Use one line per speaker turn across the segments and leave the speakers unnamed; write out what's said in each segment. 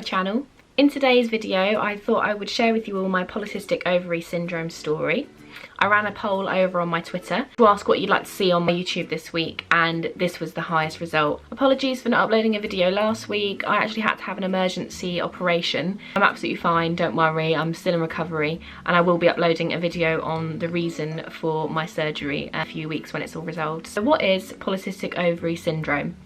my channel. In today's video I thought I would share with you all my Polycystic Ovary Syndrome story. I ran a poll over on my Twitter to ask what you'd like to see on my YouTube this week, and this was the highest result. Apologies for not uploading a video last week. I actually had to have an emergency operation. I'm absolutely fine, don't worry, I'm still in recovery, and I will be uploading a video on the reason for my surgery in a few weeks when it's all resolved. So what is Polycystic Ovary Syndrome?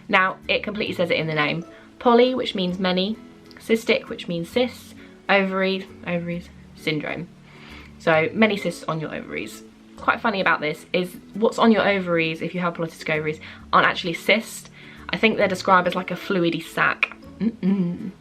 Now, it completely says it in the name. Poly, which means many, cystic, which means cysts, ovaries, syndrome. So many cysts on your ovaries. What's quite funny about this is what's on your ovaries, if you have polycystic ovaries, aren't actually cysts. I think they're described as like a fluidy sac. And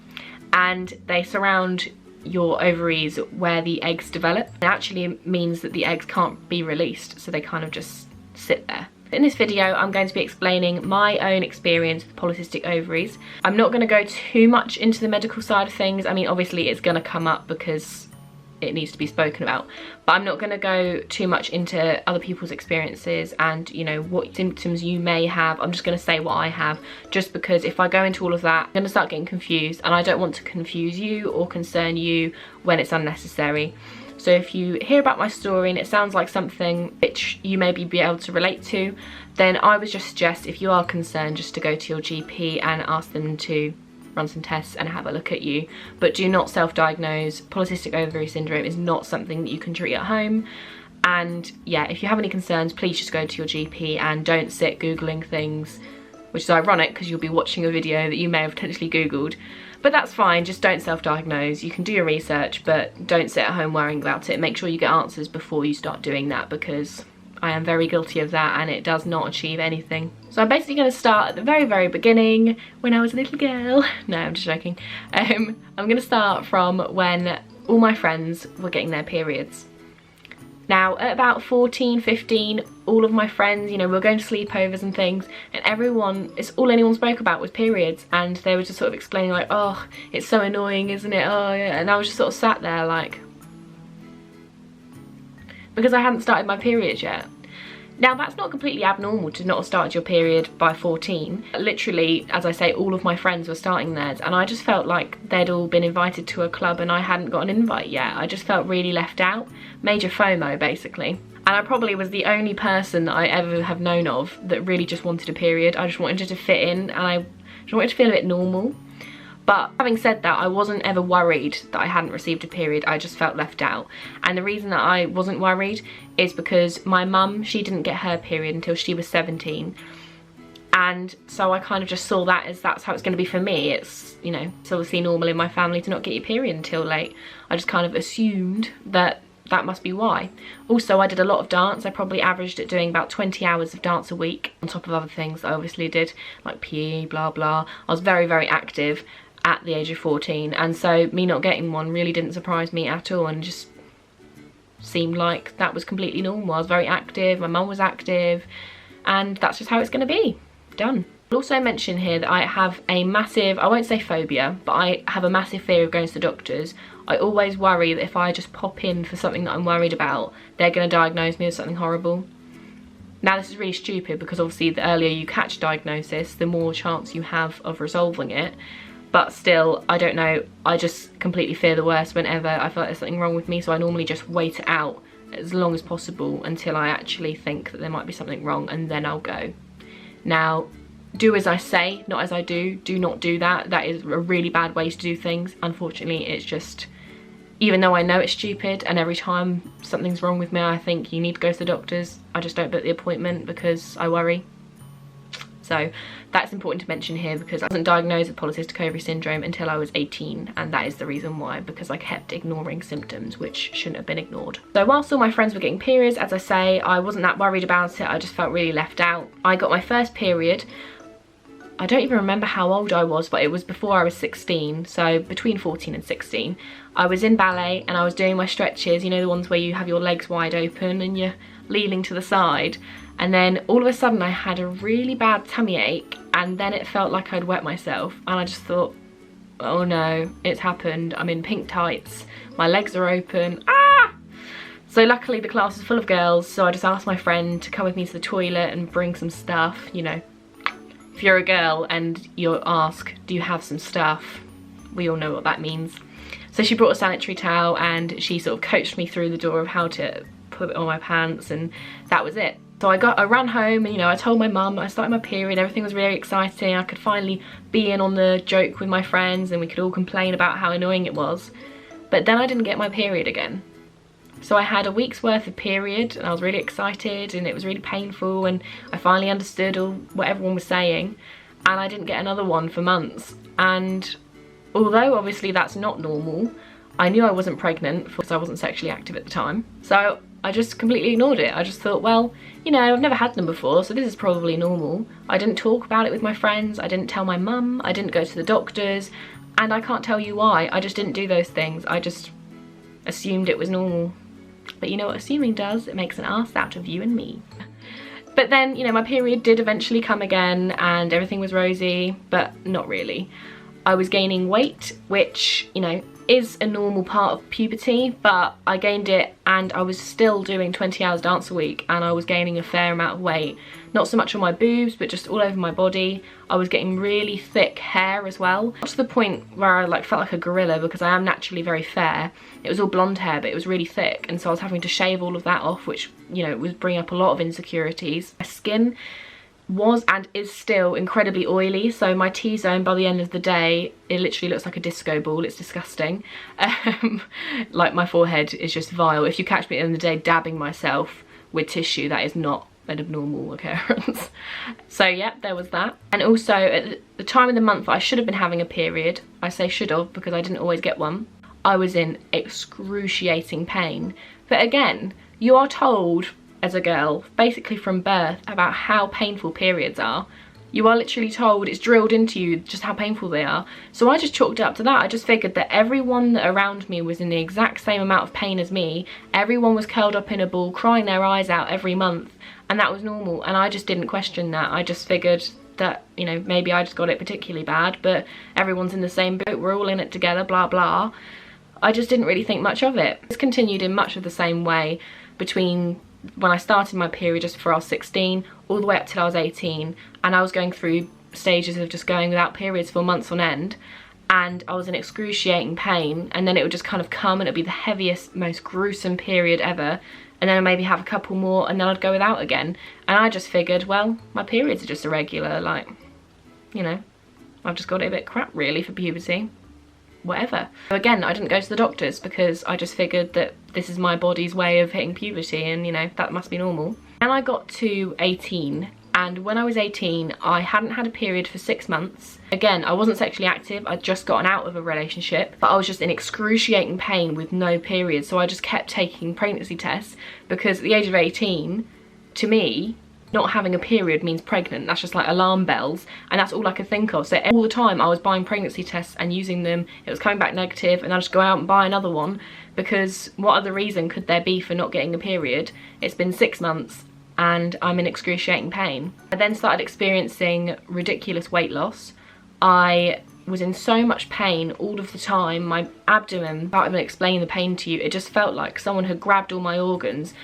they surround your ovaries where the eggs develop. It actually means that the eggs can't be released, so they kind of just sit there. In this video, I'm going to be explaining my own experience with polycystic ovaries. I'm not going to go too much into the medical side of things. I mean, obviously it's going to come up because it needs to be spoken about, but I'm not going to go too much into other people's experiences and, you know, what symptoms you may have. I'm just going to say what I have, just because if I go into all of that, I'm going to start getting confused, and I don't want to confuse you or concern you when it's unnecessary. So if you hear about my story and it sounds like something which you maybe be able to relate to, then I would just suggest, if you are concerned, just to go to your GP and ask them to run some tests and have a look at you. But do not self-diagnose. Polycystic ovary syndrome is not something that you can treat at home. And yeah, if you have any concerns, please just go to your GP and don't sit Googling things, which is ironic because you'll be watching a video that you may have potentially Googled. But that's fine, just don't self-diagnose. You can do your research, but don't sit at home worrying about it. Make sure you get answers before you start doing that, because I am very guilty of that and it does not achieve anything. So I'm basically going to start at the very beginning, when I was a little girl. No, I'm just joking. I'm going to start from when all my friends were getting their periods. Now, at about 14, 15, all of my friends, you know, we were going to sleepovers and things, and everyone, it's all anyone spoke about was periods, and they were just sort of explaining like, oh, it's so annoying, isn't it? Oh, yeah. And I was just sort of sat there like, because I hadn't started my period yet. Now, that's not completely abnormal to not have started your period by 14. Literally, as I say, all of my friends were starting theirs, and I just felt like they'd all been invited to a club and I hadn't got an invite yet. I just felt really left out. Major FOMO, basically. And I probably was the only person that I ever have known of that really just wanted a period. I just wanted to fit in, and I just wanted to feel a bit normal. But having said that, I wasn't ever worried that I hadn't received a period. I just felt left out. And the reason that I wasn't worried is because my mum, she didn't get her period until she was 17. And so I kind of just saw that as that's how it's going to be for me. It's, you know, it's obviously normal in my family to not get your period until late. I just kind of assumed that that must be why. Also, I did a lot of dance. I probably averaged at doing about 20 hours of dance a week, on top of other things I obviously did, like PE, blah, blah. I was very active at the age of 14, and so me not getting one really didn't surprise me at all, and just seemed like that was completely normal. I was very active, my mum was active, and that's just how it's going to be. Done. I'll also mention here that I have a massive, I won't say phobia, but I have a massive fear of going to the doctors. I always worry that if I just pop in for something that I'm worried about, they're going to diagnose me with something horrible. Now, this is really stupid because obviously the earlier you catch diagnosis, the more chance you have of resolving it. But still, I don't know, I just completely fear the worst whenever I feel like there's something wrong with me, so I normally just wait it out as long as possible until I actually think that there might be something wrong, and then I'll go. Now, do as I say, not as I do. Do not do that. That is a really bad way to do things. Unfortunately, it's just, even though I know it's stupid, and every time something's wrong with me I think you need to go to the doctors, I just don't book the appointment because I worry. So that's important to mention here, because I wasn't diagnosed with polycystic ovary syndrome until I was 18, and that is the reason why, because I kept ignoring symptoms which shouldn't have been ignored. So whilst all my friends were getting periods, as I say, I wasn't that worried about it. I just felt really left out. I got my first period, I don't even remember how old I was, but it was before I was 16, so between 14 and 16. I was in ballet and I was doing my stretches, you know, the ones where you have your legs wide open and you're leaning to the side. And then all of a sudden I had a really bad tummy ache, and then it felt like I'd wet myself, and I just thought, oh no, it's happened. I'm in pink tights, my legs are open, ah! So luckily the class was full of girls, so I just asked my friend to come with me to the toilet and bring some stuff, you know. If you're a girl and you're asked, do you have some stuff? we all know what that means. So she brought a sanitary towel and she sort of coached me through the door of how to put it on my pants, and that was it. So I ran home and, you know, I told my mum I started my period, everything was really exciting. I could finally be in on the joke with my friends and we could all complain about how annoying it was. But then I didn't get my period again. So I had a week's worth of period and I was really excited and it was really painful and I finally understood what everyone was saying, and I didn't get another one for months. And although obviously that's not normal, I knew I wasn't pregnant because I wasn't sexually active at the time. So I just completely ignored it. I just thought, well, you know, I've never had them before, so this is probably normal. I didn't talk about it with my friends, I didn't tell my mum, I didn't go to the doctors, and I can't tell you why. I just didn't do those things. I just assumed it was normal. But you know what assuming does? It makes an ass out of you and me. But then, you know, my period did eventually come again and everything was rosy, but not really. I was gaining weight, which, you know, is a normal part of puberty, but I gained it and I was still doing 20 hours dance a week and I was gaining a fair amount of weight. Not so much on my boobs, but just all over my body. I was getting really thick hair as well, not to the point where I felt like a gorilla, because I am naturally very fair. It was all blonde hair, but it was really thick, and so I was having to shave all of that off, which, you know, was bringing up a lot of insecurities. My skin was and is still incredibly oily, so my T-zone by the end of the day, it literally looks like a disco ball. It's disgusting. Like, my forehead is just vile. If you catch me at the end of the day dabbing myself with tissue, that is not an abnormal occurrence. So yeah, there was that. And also at the time of the month I should have been having a period, I say should have because I didn't always get one, I was in excruciating pain. But again, you are told as a girl, basically from birth, about how painful periods are. You are literally told, it's drilled into you just how painful they are. So I just chalked it up to that. I just figured that everyone around me was in the exact same amount of pain as me. Everyone was curled up in a ball, crying their eyes out every month, and that was normal. And I just didn't question that. I just figured that, you know, maybe I just got it particularly bad, but everyone's in the same boat, we're all in it together, blah blah. I just didn't really think much of it. It's continued in much of the same way between when I started my period just before I was 16 all the way up till I was 18, and I was going through stages of just going without periods for months on end, and I was in excruciating pain, and then it would just kind of come and it'd be the heaviest, most gruesome period ever, and then I'd maybe have a couple more and then I'd go without again. And I just figured, well, my periods are just irregular, like, you know, I've just got it a bit crap really for puberty. Whatever. So again, I didn't go to the doctors because I just figured that this is my body's way of hitting puberty and, you know, that must be normal. And I got to 18, and when I was 18 I hadn't had a period for 6 months. Again, I wasn't sexually active, I'd just gotten out of a relationship, but I was just in excruciating pain with no period, so I just kept taking pregnancy tests because at the age of 18, to me, not having a period means pregnant. That's just like alarm bells, and that's all I could think of. So all the time I was buying pregnancy tests and using them, it was coming back negative, and I'd just go out and buy another one, because what other reason could there be for not getting a period? It's been 6 months and I'm in excruciating pain. I then started experiencing ridiculous weight loss. I was in so much pain all of the time. My abdomen, I can't even explain the pain to you, it just felt like someone had grabbed all my organs,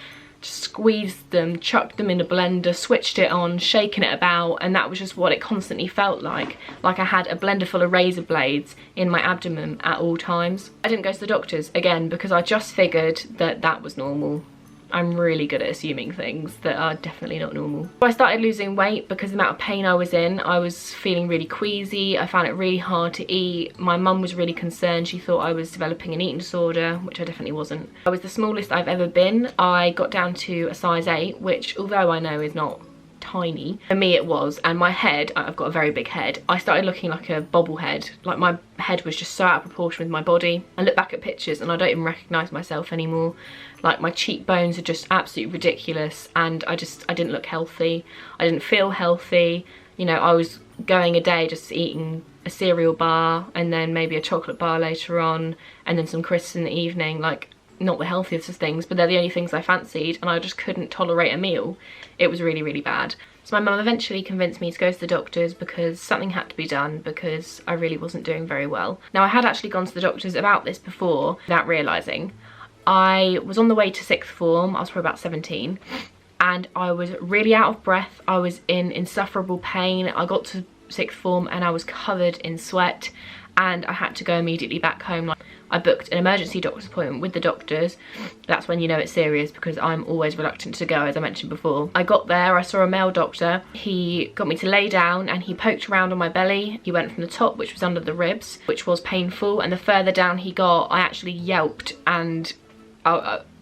just squeezed them, chucked them in a blender, switched it on, shaken it about, and that was just what it constantly felt like I had a blender full of razor blades in my abdomen at all times. I didn't go to the doctors, again, because I just figured that that was normal. I'm really good at assuming things that are definitely not normal. So I started losing weight because of the amount of pain I was in. I was feeling really queasy, I found it really hard to eat. My mum was really concerned, she thought I was developing an eating disorder, which I definitely wasn't. I was the smallest I've ever been. I got down to a size 8, which, although I know is not tiny, for me it was. And my head, I've got a very big head, I started looking like a bobblehead. Like, my head was just so out of proportion with my body. I look back at pictures and I don't even recognise myself anymore. Like, my cheekbones are just absolutely ridiculous, and I didn't look healthy. I didn't feel healthy. You know, I was going a day just eating a cereal bar and then maybe a chocolate bar later on and then some crisps in the evening. Like, not the healthiest of things, but they're the only things I fancied, and I just couldn't tolerate a meal. It was really, really bad. So my mum eventually convinced me to go to the doctors because something had to be done, because I really wasn't doing very well. Now, I had actually gone to the doctors about this before without realising. I was on the way to 6th form, I was probably about 17, and I was really out of breath. I was in insufferable pain. I got to 6th form and I was covered in sweat, and I had to go immediately back home. Like, I booked an emergency doctor's appointment with the doctors. That's when you know it's serious, because I'm always reluctant to go, as I mentioned before. I got there, I saw a male doctor. He got me to lay down and he poked around on my belly. He went from the top, which was under the ribs, which was painful, and the further down he got, I actually yelped, and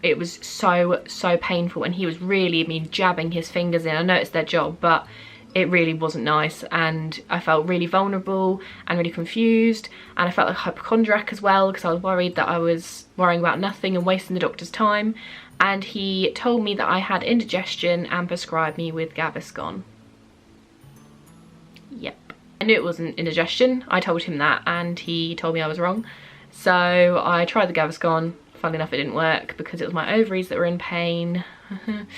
it was so painful. And he was really, I mean, jabbing his fingers in. I know it's their job, but it really wasn't nice, and I felt really vulnerable and really confused, and I felt like a hypochondriac as well, because I was worried that I was worrying about nothing and wasting the doctor's time. And he told me that I had indigestion and prescribed me with Gaviscon. Yep. I knew it wasn't indigestion. I told him that, and he told me I was wrong. So I tried the Gaviscon. Funnily enough, it didn't work because it was my ovaries that were in pain.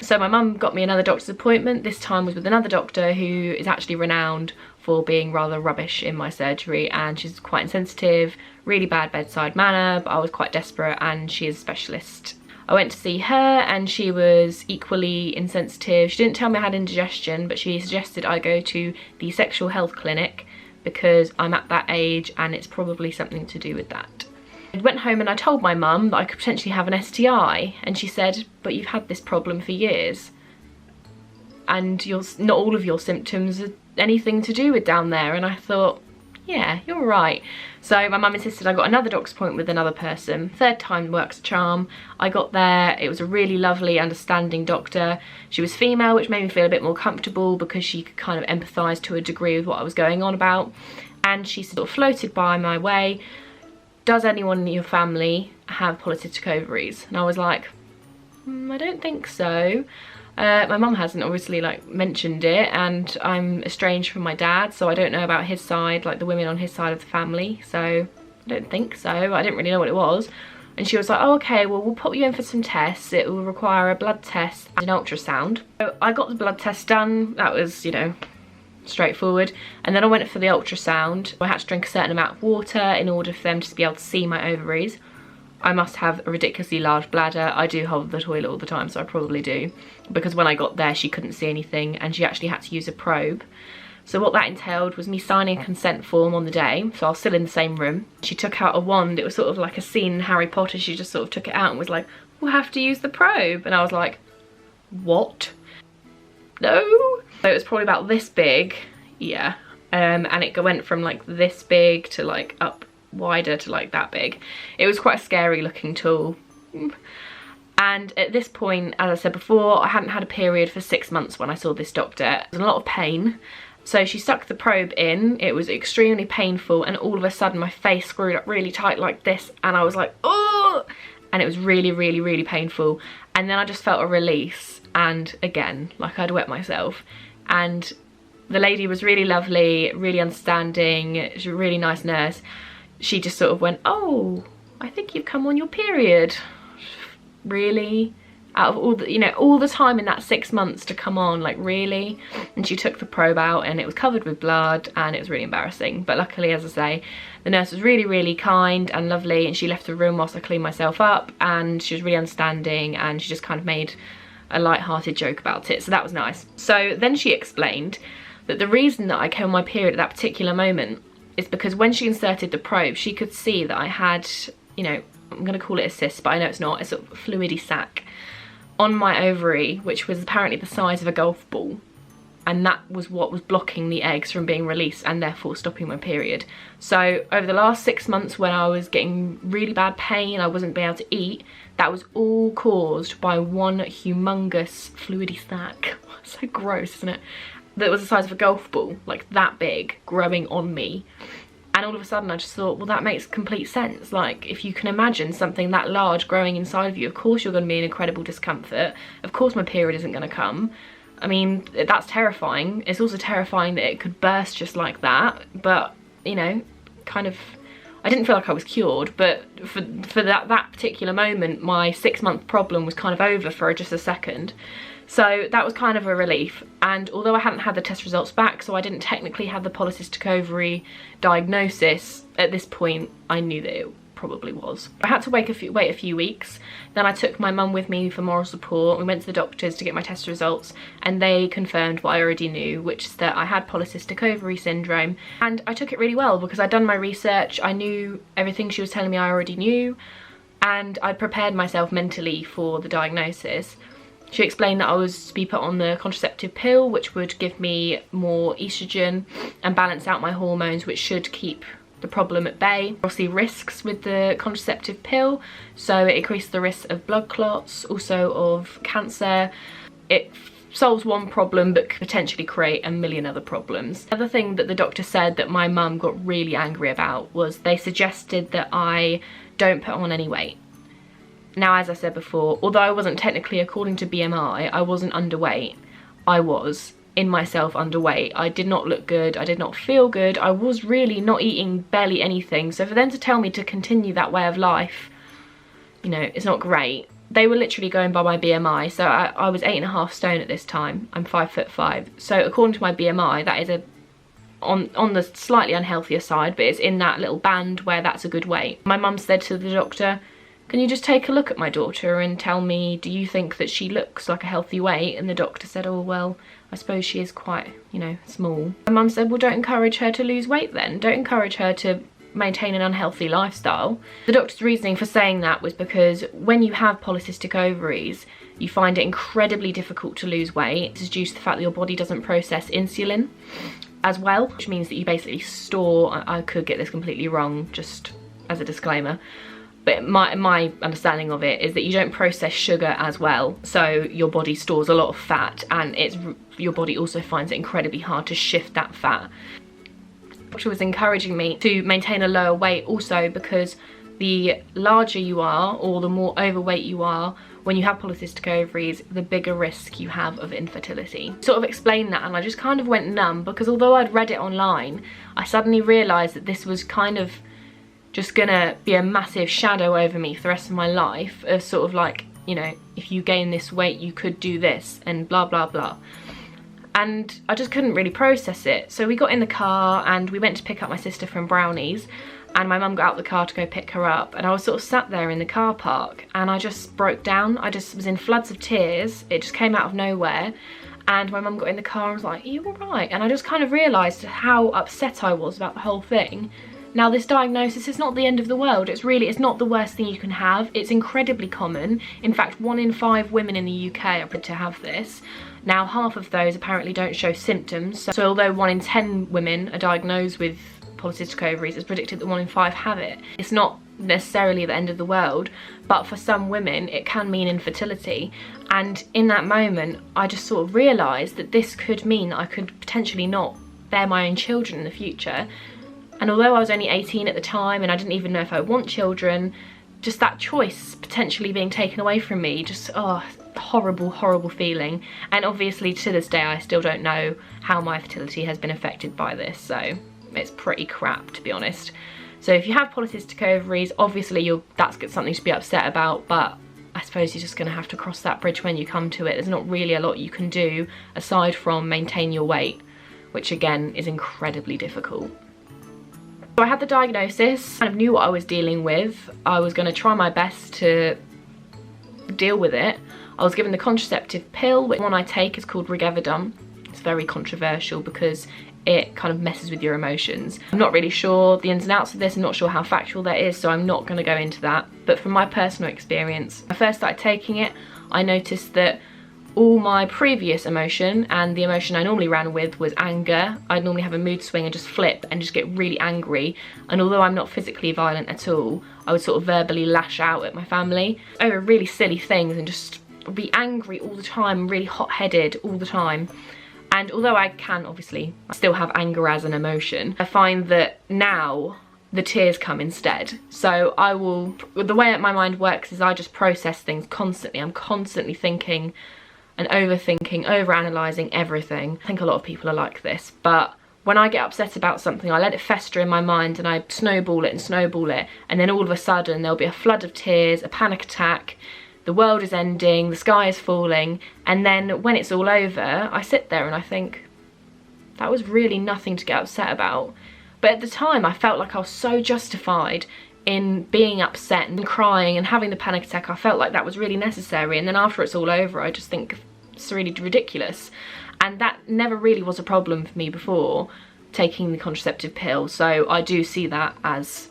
So my mum got me another doctor's appointment. This time was with another doctor who is actually renowned for being rather rubbish in my surgery, and she's quite insensitive, really bad bedside manner, but I was quite desperate, and she is a specialist. I went to see her and she was equally insensitive. She didn't tell me I had indigestion, but she suggested I go to the sexual health clinic because I'm at that age and it's probably something to do with that. I went home and I told my mum that I could potentially have an STI, and she said, but you've had this problem for years and not all of your symptoms are anything to do with down there. And I thought, yeah, you're right. So my mum insisted I got another doctor's appointment with another person. Third time works a charm. I got there, it was a really lovely, understanding doctor. She was female, which made me feel a bit more comfortable because she could kind of empathise to a degree with what I was going on about. And she sort of floated by my way. Does anyone in your family have polycystic ovaries? And I was like, I don't think so. My mum hasn't obviously like mentioned it, and I'm estranged from my dad, so I don't know about his side, like the women on his side of the family, so I don't think so. I didn't really know what it was. And she was like, oh, okay, well, we'll put you in for some tests. It will require a blood test and an ultrasound. So I got the blood test done. That was, you know, straightforward. And then I went for the ultrasound. I had to drink a certain amount of water in order for them to be able to see my ovaries. I must have a ridiculously large bladder. I do hold the toilet all the time, so I probably do. Because when I got there, she couldn't see anything, and she actually had to use a probe. So what that entailed was me signing a consent form on the day, so I was still in the same room. She took out a wand. It was sort of like a scene in Harry Potter. She just sort of took it out and was like, we'll have to use the probe. And I was like, what? No? So it was probably about this big, yeah. And it went from like this big to like up wider to like that big. It was quite a scary looking tool. And at this point, as I said before, I hadn't had a period for 6 months when I saw this doctor. It was a lot of pain. So she stuck the probe in. It was extremely painful, and all of a sudden my face screwed up really tight like this, and I was like, oh! And it was really, really, really painful. And then I just felt a release, and again, like I'd wet myself. And the lady was really lovely, really understanding. She's a really nice nurse. She just sort of went, oh, I think you've come on your period. Really? Out of all the, you know, all the time in that 6 months to come on, like really? And she took the probe out and it was covered with blood, and it was really embarrassing. But luckily, as I say, the nurse was really, really kind and lovely, and she left the room whilst I cleaned myself up, and she was really understanding, and she just kind of made a light-hearted joke about it, so that was nice. So then she explained that the reason that I came on my period at that particular moment is because when she inserted the probe, she could see that I had, you know, I'm going to call it a cyst, but I know it's not, it's a sort of fluidy sac on my ovary, which was apparently the size of a golf ball. And that was what was blocking the eggs from being released and therefore stopping my period. So over the last 6 months, when I was getting really bad pain, I wasn't being able to eat, that was all caused by one humongous fluidy sac. So gross, isn't it? That was the size of a golf ball, like that big, growing on me. And all of a sudden I just thought, well, that makes complete sense. Like, if you can imagine something that large growing inside of you, of course you're going to be in incredible discomfort. Of course my period isn't going to come. I mean, that's terrifying. It's also terrifying that it could burst just like that. But, you know, kind of, I didn't feel like I was cured. But for that particular moment, my 6 month problem was kind of over for just a second. So that was kind of a relief. And although I hadn't had the test results back, so I didn't technically have the polycystic ovary diagnosis, at this point I knew that it probably was. I had to wait a few weeks. Then I took my mum with me for moral support. We went to the doctors to get my test results, and they confirmed what I already knew, which is that I had Polycystic Ovary Syndrome. And I took it really well because I'd done my research. I knew everything she was telling me I already knew, and I'd prepared myself mentally for the diagnosis. She explained that I was to be put on the contraceptive pill, which would give me more estrogen and balance out my hormones, which should keep the problem at bay. Obviously risks with the contraceptive pill, so it increased the risk of blood clots, also of cancer. It solves one problem but could potentially create a million other problems. Another thing that the doctor said that my mum got really angry about was they suggested that I don't put on any weight. Now, as I said before, although I wasn't technically, according to BMI, I wasn't underweight, I was in myself underweight. I did not look good, I did not feel good, I was really not eating barely anything. So for them to tell me to continue that way of life, you know, it's not great. They were literally going by my BMI, so I was 8.5 stone at this time. I'm 5'5". So according to my BMI, that is on the slightly unhealthier side, but it's in that little band where that's a good weight. My mum said to the doctor, "Can you just take a look at my daughter and tell me, do you think that she looks like a healthy weight?" And the doctor said, "Oh, well, I suppose she is quite, you know, small." My mum said, "Well, don't encourage her to lose weight then. Don't encourage her to maintain an unhealthy lifestyle." The doctor's reasoning for saying that was because when you have polycystic ovaries, you find it incredibly difficult to lose weight. This is due to the fact that your body doesn't process insulin as well, which means that you basically store, I could get this completely wrong, just as a disclaimer, but my understanding of it is that you don't process sugar as well, so your body stores a lot of fat, and your body also finds it incredibly hard to shift that fat. The doctor was encouraging me to maintain a lower weight also because the larger you are, or the more overweight you are, when you have polycystic ovaries, the bigger risk you have of infertility. Sort of explained that, and I just kind of went numb, because although I'd read it online, I suddenly realised that this was kind of just gonna be a massive shadow over me for the rest of my life, of sort of like, you know, if you gain this weight you could do this and blah blah blah. And I just couldn't really process it. So we got in the car and we went to pick up my sister from Brownies, and my mum got out the car to go pick her up, and I was sort of sat there in the car park and I just broke down. I just was in floods of tears. It just came out of nowhere, and my mum got in the car and was like, "Are you alright?" And I just kind of realised how upset I was about the whole thing. Now, this diagnosis is not the end of the world. It's not the worst thing you can have. It's incredibly common. In fact, 1 in 5 women in the UK are predicted to have this. Now, half of those apparently don't show symptoms. So although 1 in 10 women are diagnosed with polycystic ovaries, it's predicted that 1 in 5 have it. It's not necessarily the end of the world, but for some women it can mean infertility. And in that moment, I just sort of realised that this could mean that I could potentially not bear my own children in the future. And although I was only 18 at the time and I didn't even know if I want children, just that choice potentially being taken away from me, just, oh, horrible, horrible feeling. And obviously to this day I still don't know how my fertility has been affected by this, so it's pretty crap, to be honest. So if you have polycystic ovaries, obviously that's something to be upset about, but I suppose you're just going to have to cross that bridge when you come to it. There's not really a lot you can do aside from maintain your weight, which again is incredibly difficult. So I had the diagnosis, kind of knew what I was dealing with. I was going to try my best to deal with it. I was given the contraceptive pill, which one I take is called Rigevidum. It's very controversial because it kind of messes with your emotions. I'm not really sure the ins and outs of this, I'm not sure how factual that is, so I'm not going to go into that. But from my personal experience, when I first started taking it, I noticed that all my previous emotion, and the emotion I normally ran with, was anger. I'd normally have a mood swing and just flip and just get really angry. And although I'm not physically violent at all, I would sort of verbally lash out at my family over really silly things and just be angry all the time, really hot-headed all the time. And although I can obviously still have anger as an emotion, I find that now the tears come instead. So the way my mind works is I just process things constantly. I'm constantly thinking and overthinking, overanalyzing everything. I think a lot of people are like this, but when I get upset about something, I let it fester in my mind and I snowball it, and then all of a sudden there'll be a flood of tears, a panic attack, the world is ending, the sky is falling, and then when it's all over, I sit there and I think, that was really nothing to get upset about. But at the time, I felt like I was so justified in being upset and crying and having the panic attack. I felt like that was really necessary, and then after it's all over I just think it's really ridiculous. And that never really was a problem for me before taking the contraceptive pill, so I do see that as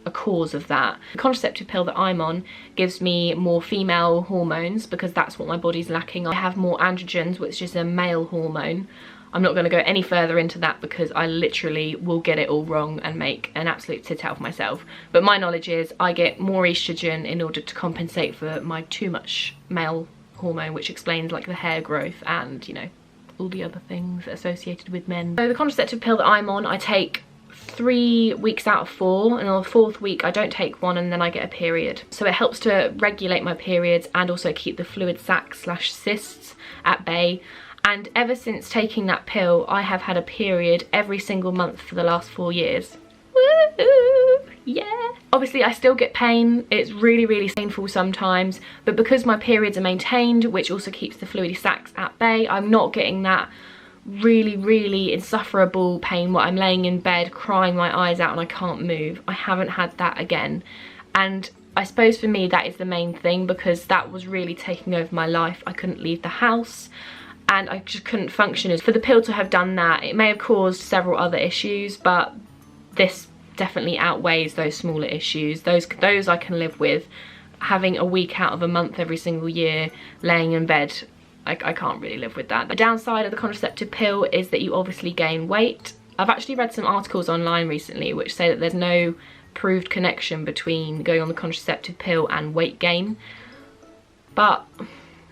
a cause of that. The contraceptive pill that I'm on gives me more female hormones because that's what my body's lacking. I have more androgens, which is a male hormone. I'm not going to go any further into that because I literally will get it all wrong and make an absolute tit out of myself. But my knowledge is I get more estrogen in order to compensate for my too much male hormone, which explains like the hair growth and, you know, all the other things associated with men. So the contraceptive pill that I'm on, I take 3 weeks out of 4, and on the 4th week I don't take one, and then I get a period. So it helps to regulate my periods and also keep the fluid sac/cysts at bay. And ever since taking that pill, I have had a period every single month for the last 4 years. Woo! Yeah! Obviously I still get pain, it's really painful sometimes, but because my periods are maintained, which also keeps the fluid sacs at bay, I'm not getting that really insufferable pain where I'm laying in bed crying my eyes out and I can't move. I haven't had that again, and I suppose for me that is the main thing, because that was really taking over my life. I couldn't leave the house and I just couldn't function. For the pill to have done that, it may have caused several other issues, but this definitely outweighs those smaller issues. Those I can live with. Having a week out of a month every single year laying in bed, I can't really live with that. The downside of the contraceptive pill is that you obviously gain weight. I've actually read some articles online recently which say that there's no proved connection between going on the contraceptive pill and weight gain, but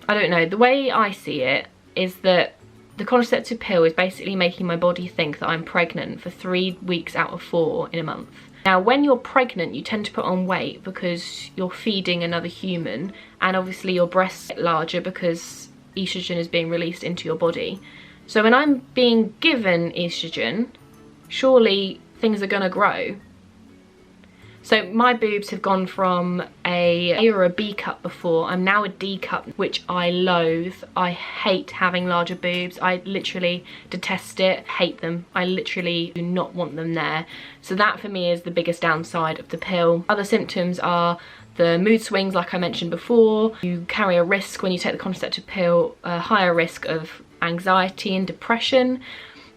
I don't know. The way I see it is that the contraceptive pill is basically making my body think that I'm pregnant for 3 weeks out of 4 in a month. Now when you're pregnant you tend to put on weight because you're feeding another human, and obviously your breasts get larger because estrogen is being released into your body. So when I'm being given estrogen, surely things are gonna grow. So my boobs have gone from a A or a B cup before. I'm now a D cup, which I loathe. I hate having larger boobs. I literally detest it, hate them. I literally do not want them there. So that for me is the biggest downside of the pill. Other symptoms are the mood swings, like I mentioned before. You carry a risk when you take the contraceptive pill, a higher risk of anxiety and depression.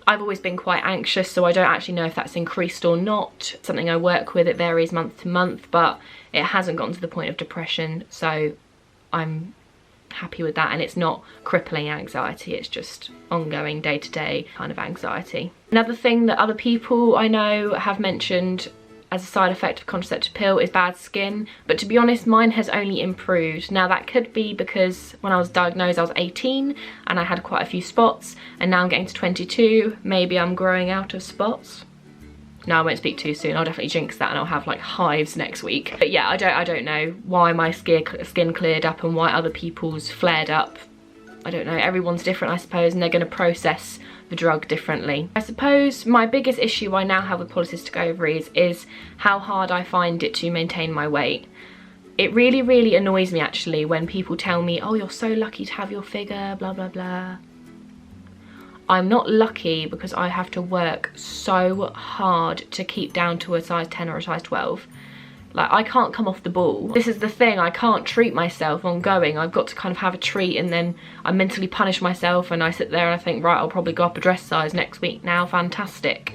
I've always been quite anxious, so I don't actually know if that's increased or not. Something I work with, it varies month to month, but it hasn't gotten to the point of depression, so I'm happy with that. And it's not crippling anxiety, it's just ongoing day-to-day kind of anxiety. Another thing that other people I know have mentioned as a side effect of contraceptive pill is bad skin, but to be honest mine has only improved. Now that could be because when I was diagnosed I was 18 and I had quite a few spots, and now I'm getting to 22, maybe I'm growing out of spots. No, I won't speak too soon, I'll definitely jinx that and I'll have like hives next week. But yeah, I don't know why my skin cleared up and why other people's flared up. I don't know, everyone's different I suppose, and they're going to process the drug differently. I suppose my biggest issue I now have with polycystic ovaries is how hard I find it to maintain my weight. It really annoys me actually when people tell me, oh, you're so lucky to have your figure, blah blah blah. I'm not lucky because I have to work so hard to keep down to a size 10 or a size 12. Like, I can't come off the ball. This is the thing, I can't treat myself ongoing. I've got to kind of have a treat and then I mentally punish myself and I sit there and I think, right, I'll probably go up a dress size next week now, fantastic.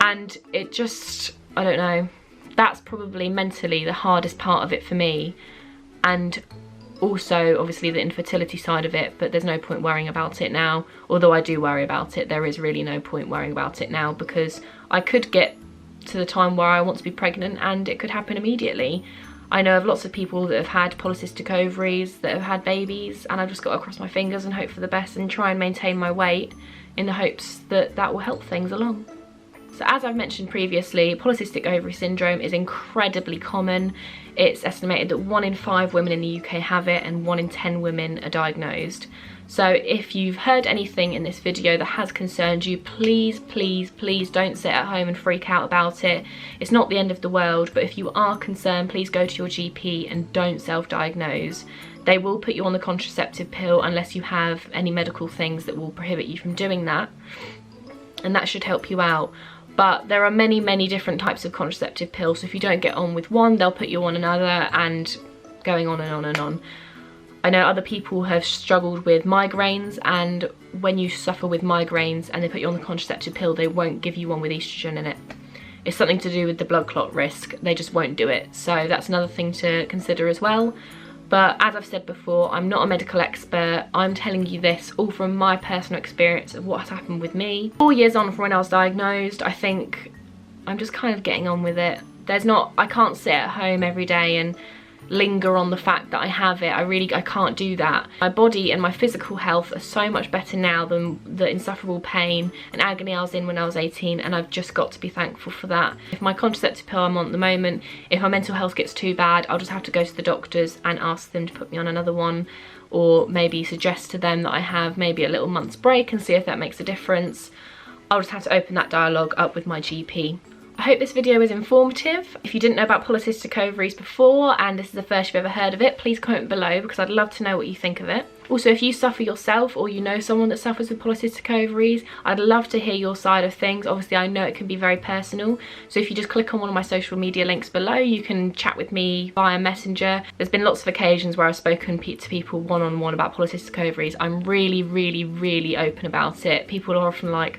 And it just, I don't know, that's probably mentally the hardest part of it for me. And also obviously the infertility side of it, but there's no point worrying about it now. Although I do worry about it, there is really no point worrying about it now because I could get to the time where I want to be pregnant and it could happen immediately. I know of lots of people that have had polycystic ovaries, that have had babies, and I've just got to cross my fingers and hope for the best and try and maintain my weight in the hopes that that will help things along. So as I've mentioned previously, polycystic ovary syndrome is incredibly common. It's estimated that 1 in 5 women in the UK have it and 1 in 10 women are diagnosed. So if you've heard anything in this video that has concerned you, please don't sit at home and freak out about it. It's not the end of the world, but if you are concerned, please go to your GP and don't self-diagnose. They will put you on the contraceptive pill unless you have any medical things that will prohibit you from doing that, and that should help you out. But there are many, many different types of contraceptive pills. So if you don't get on with one, they'll put you on another, and going on and on and on. I know other people have struggled with migraines, and when you suffer with migraines and they put you on the contraceptive pill, they won't give you one with estrogen in it. It's something to do with the blood clot risk. They just won't do it. So that's another thing to consider as well. But as I've said before, I'm not a medical expert. I'm telling you this all from my personal experience of what has happened with me. 4 years on from when I was diagnosed, I think I'm just kind of getting on with it. I can't sit at home every day and linger on the fact that I have it. I can't do that. My body and my physical health are so much better now than the insufferable pain and agony I was in when I was 18, and I've just got to be thankful for that. If my contraceptive pill I'm on at the moment, if my mental health gets too bad, I'll just have to go to the doctors and ask them to put me on another one, or maybe suggest to them that I have maybe a little month's break and see if that makes a difference. I'll just have to open that dialogue up with my GP. I hope this video was informative. If you didn't know about polycystic ovaries before and this is the first you've ever heard of it, please comment below because I'd love to know what you think of it. Also, if you suffer yourself or you know someone that suffers with polycystic ovaries, I'd love to hear your side of things. Obviously, I know it can be very personal. So if you just click on one of my social media links below, you can chat with me via Messenger. There's been lots of occasions where I've spoken to people one-on-one about polycystic ovaries. I'm really, really, really open about it. People are often like,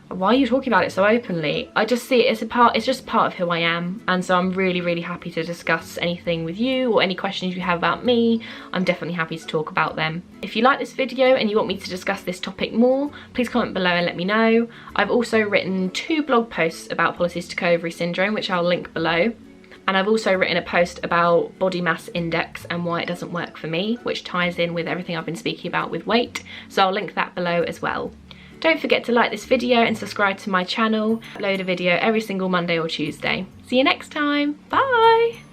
why are you talking about it so openly? I just see it as it's just part of who I am, and so I'm really, really happy to discuss anything with you or any questions you have about me. I'm definitely happy to talk about them. If you like this video and you want me to discuss this topic more, please comment below and let me know. I've also written 2 blog posts about polycystic ovary syndrome, which I'll link below. And I've also written a post about body mass index and why it doesn't work for me, which ties in with everything I've been speaking about with weight. So I'll link that below as well. Don't forget to like this video and subscribe to my channel. I upload a video every single Monday or Tuesday. See you next time. Bye!